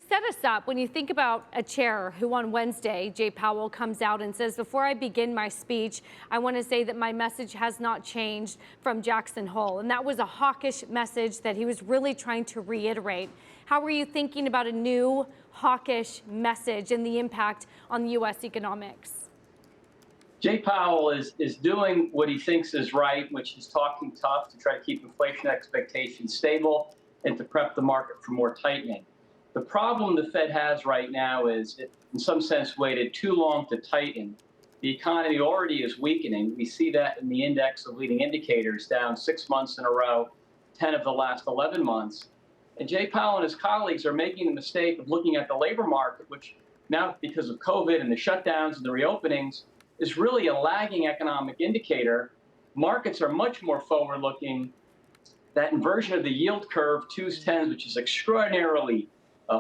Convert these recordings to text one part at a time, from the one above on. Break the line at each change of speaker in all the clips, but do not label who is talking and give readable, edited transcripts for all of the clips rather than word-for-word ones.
Set us up when you think about a chair who on Wednesday, Jay Powell comes out and says, before I begin my speech, I want to say that my message has not changed from Jackson Hole. And that was a hawkish message that he was really trying to reiterate. How are you thinking about a new hawkish message and the impact on U.S. economics?
Jay Powell is doing what he thinks is right, which is talking tough to try to keep inflation expectations stable and to prep the market for more tightening. The problem the Fed has right now is it, in some sense, waited too long to tighten. The economy already is weakening. We see that in the index of leading indicators, down 6 months in a row, 10 of the last 11 months. And Jay Powell and his colleagues are making the mistake of looking at the labor market, which now, because of COVID and the shutdowns and the reopenings, is really a lagging economic indicator. Markets are much more forward-looking. That inversion of the yield curve, 2s, 10s, which is extraordinarily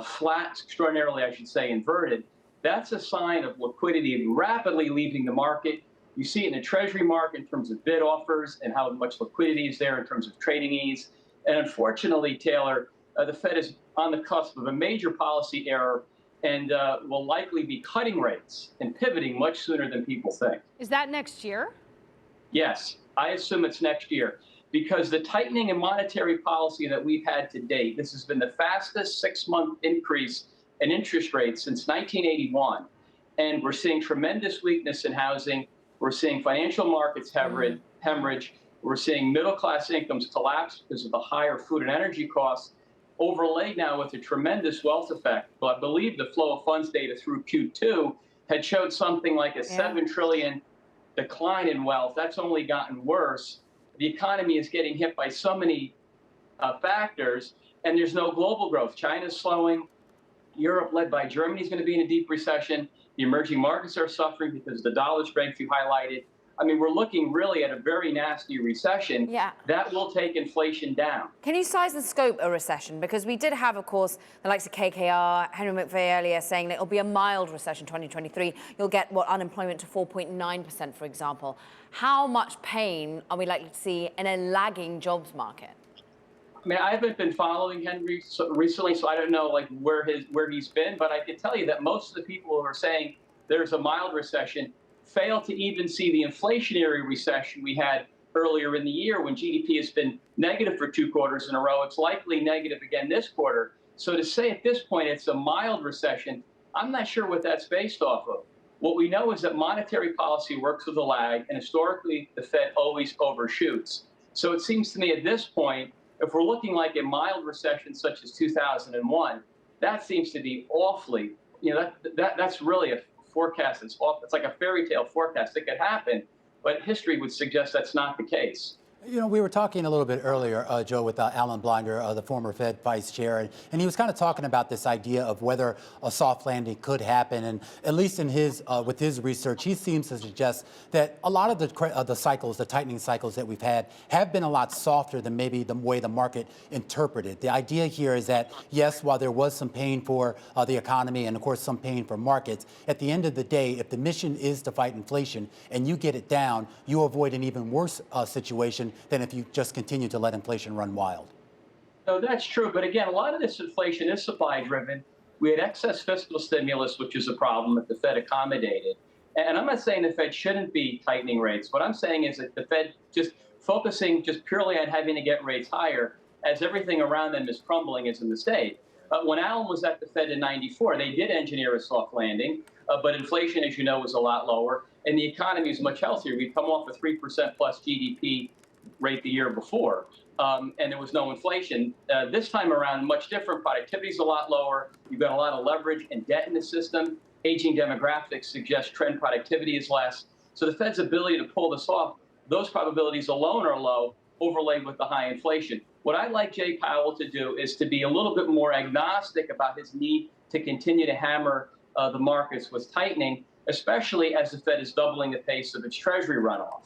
flat, extraordinarily, I should say, inverted, that's a sign of liquidity rapidly leaving the market. You see it in the Treasury market in terms of bid offers and how much liquidity is there in terms of trading ease. And unfortunately, Taylor, the Fed is on the cusp of a major policy error and will likely be cutting rates and pivoting much sooner than people think.
Is that next year?
Yes, I assume it's next year. Because the tightening in monetary policy that we've had to date, this has been the fastest 6-month increase in interest rates since 1981. And we're seeing tremendous weakness in housing. We're seeing financial markets hemorrhage. We're seeing middle-class incomes collapse because of the higher food and energy costs, overlaid now with a tremendous wealth effect. But I believe the flow of funds data through Q2 had showed something like a $7 trillion decline in wealth. That's only gotten worse. The economy is getting hit by so many factors, and there's no global growth. China's slowing. Europe, led by Germany, is going to be in a deep recession. The emerging markets are suffering because of the dollar strength you highlighted. I mean, we're looking really at a very nasty recession.
Yeah.
That will take inflation down.
Can you size and scope a recession? Because we did have, of course, the likes of KKR, Henry McVeigh earlier saying that it'll be a mild recession 2023. You'll get, unemployment to 4.9%, for example. How much pain are we likely to see in a lagging jobs market?
I mean, I haven't been following Henry recently, so I don't know where he's been. But I can tell you that most of the people who are saying there's a mild recession fail to even see the inflationary recession we had earlier in the year when GDP has been negative for 2 quarters in a row. It's likely negative again this quarter. So to say at this point it's a mild recession, I'm not sure what that's based off of. What we know is that monetary policy works with a lag, and historically the Fed always overshoots. So it seems to me at this point, if we're looking like a mild recession such as 2001, that seems to be awfully, that's really a forecast that's off. It's like a fairy tale forecast. It could happen, but history would suggest that's not the case.
You know, we were talking a little bit earlier, Joe, with Alan Blinder, the former Fed vice chair, and he was kind of talking about this idea of whether a soft landing could happen. And at least in his, with his research, he seems to suggest that a lot of the cycles, the tightening cycles that we've had, have been a lot softer than maybe the way the market interpreted. The idea here is that, yes, while there was some pain for the economy and, of course, some pain for markets, at the end of the day, if the mission is to fight inflation and you get it down, you avoid an even worse situation than if you just continue to let inflation run wild.
No, that's true. But again, a lot of this inflation is supply driven. We had excess fiscal stimulus, which is a problem that the Fed accommodated. And I'm not saying the Fed shouldn't be tightening rates. What I'm saying is that the Fed just focusing just purely on having to get rates higher as everything around them is crumbling is a mistake. When Allen was at the Fed in '94, they did engineer a soft landing, but inflation, as you know, was a lot lower, and the economy is much healthier. We'd come off a 3% plus GDP rate the year before, and there was no inflation. This time around, much different. Productivity is a lot lower. You've got a lot of leverage and debt in the system. Aging demographics suggest trend productivity is less. So the Fed's ability to pull this off, those probabilities alone are low, overlaid with the high inflation. What I'd like Jay Powell to do is to be a little bit more agnostic about his need to continue to hammer the markets with tightening, especially as the Fed is doubling the pace of its Treasury runoff.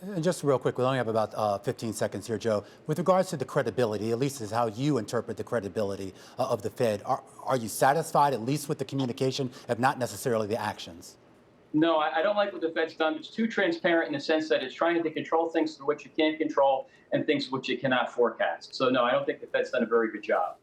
And just real quick, we only have about 15 seconds here, Joe. With regards to the credibility, at least is how you interpret the credibility of the Fed, are you satisfied at least with the communication, if not necessarily the actions?
No, I don't like what the Fed's done. It's too transparent in the sense that it's trying to control things through which you can't control and things which you cannot forecast. So no, I don't think the Fed's done a very good job.